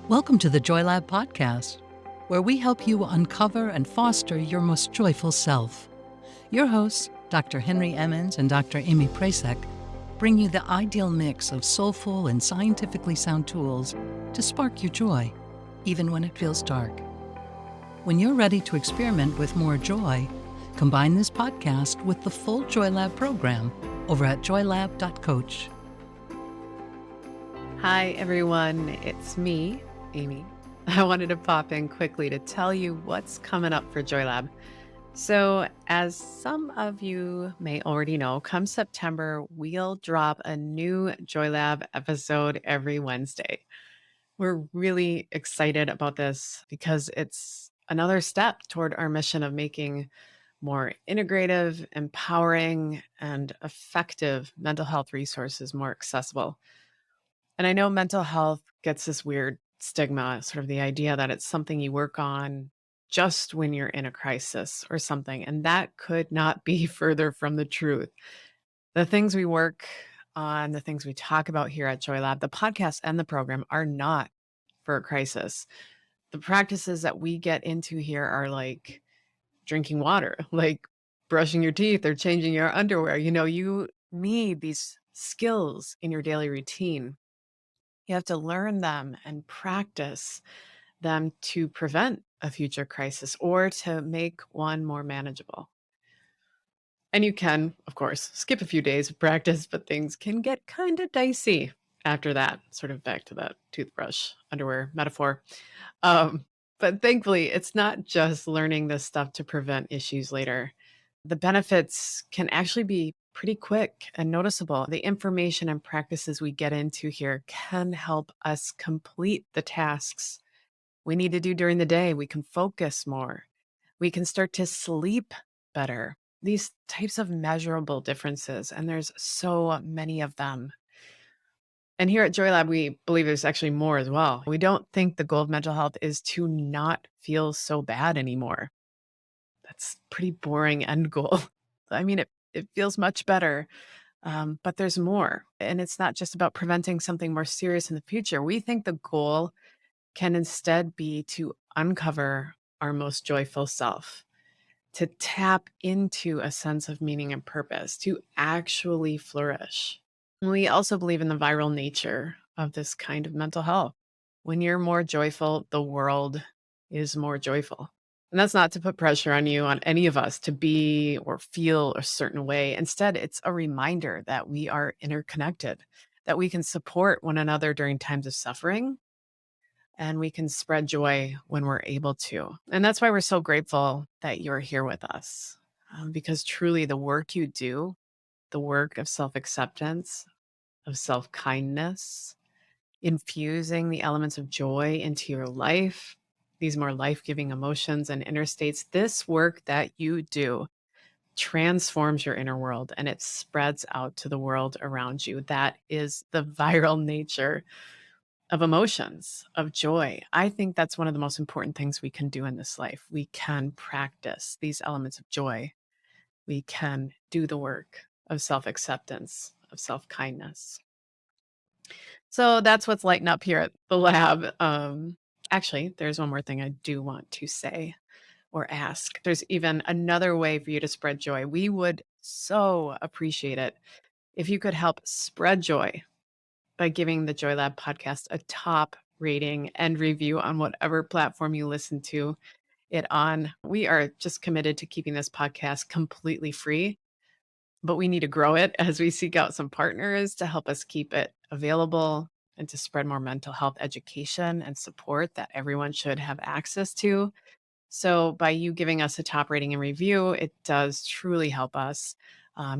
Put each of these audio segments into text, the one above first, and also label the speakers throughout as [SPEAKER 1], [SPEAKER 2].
[SPEAKER 1] Welcome to the Joy Lab podcast, where we help you uncover and foster your most joyful self. Your hosts, Dr. Henry Emmons and Dr. Amy Prasek, bring you the ideal mix of soulful and scientifically sound tools to spark your joy, even when it feels dark. When you're ready to experiment with more joy, combine this podcast with the full Joy Lab program over at joylab.coach.
[SPEAKER 2] Hi, everyone. It's me, Amy. I wanted to pop in quickly to tell you what's coming up for Joy Lab. So, as some of you may already know, come September, we'll drop a new Joy Lab episode every Wednesday. We're really excited about this because it's another step toward our mission of making more integrative, empowering, and effective mental health resources more accessible. And I know mental health gets this weird stigma, sort of the idea that it's something you work on just when you're in a crisis or something. And that could not be further from the truth. The things we work on, the things we talk about here at Joy Lab, the podcast and the program are not for a crisis. The practices that we get into here are like drinking water, like brushing your teeth or changing your underwear. You need these skills in your daily routine. You have to learn them and practice them to prevent a future crisis or to make one more manageable. And you can, of course, skip a few days of practice, but things can get kind of dicey after that, sort of back to that toothbrush, underwear metaphor. Um, but thankfully, it's not just learning this stuff to prevent issues later. The benefits can actually be pretty quick and noticeable. The information and practices we get into here can help us complete the tasks we need to do during the day. We can focus more. We can start to sleep better. These types of measurable differences, and there's so many of them. And here at Joy Lab, we believe there's actually more as well. We don't think the goal of mental health is to not feel so bad anymore. That's a pretty boring end goal. I mean, it feels much better, but there's more. And it's not just about preventing something more serious in the future. We think the goal can instead be to uncover our most joyful self, to tap into a sense of meaning and purpose, to actually flourish. We also believe in the viral nature of this kind of mental health. When you're more joyful, the world is more joyful. And that's not to put pressure on you, on any of us, to be or feel a certain way. Instead, it's a reminder that we are interconnected, that we can support one another during times of suffering, and we can spread joy when we're able to. And that's why we're so grateful that you're here with us, because truly the work you do, the work of self acceptance, of self kindness, infusing the elements of joy into your life, these more life giving emotions and inner states, this work that you do transforms your inner world and it spreads out to the world around you. That is the viral nature of emotions, of joy. I think that's one of the most important things we can do in this life. We can practice these elements of joy. We can do the work of self acceptance, of self kindness. So that's what's lighting up here at the lab. Actually, there's one more thing I do want to say or ask. There's even another way for you to spread joy. We would so appreciate it if you could help spread joy by giving the Joy Lab podcast a top rating and review on whatever platform you listen to it on. We are just committed to keeping this podcast completely free, but we need to grow it as we seek out some partners to help us keep it available and to spread more mental health education and support that everyone should have access to. So by you giving us a top rating and review, it does truly help us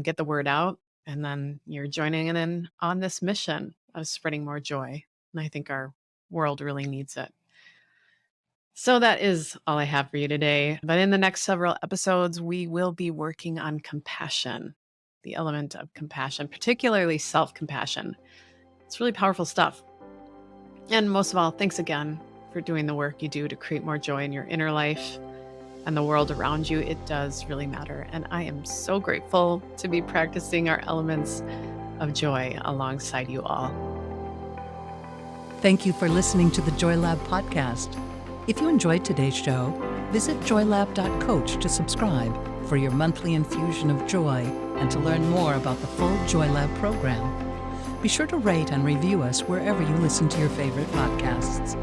[SPEAKER 2] get the word out. And then you're joining in on this mission of spreading more joy. And I think our world really needs it. So that is all I have for you today. But in the next several episodes, we will be working on compassion, the element of compassion, particularly self-compassion. It's really powerful stuff. And most of all, thanks again for doing the work you do to create more joy in your inner life and the world around you. It does really matter. And I am so grateful to be practicing our elements of joy alongside you all.
[SPEAKER 1] Thank you for listening to the Joy Lab podcast. If you enjoyed today's show, visit joylab.coach to subscribe for your monthly infusion of joy and to learn more about the full Joy Lab program. Be sure to rate and review us wherever you listen to your favorite podcasts.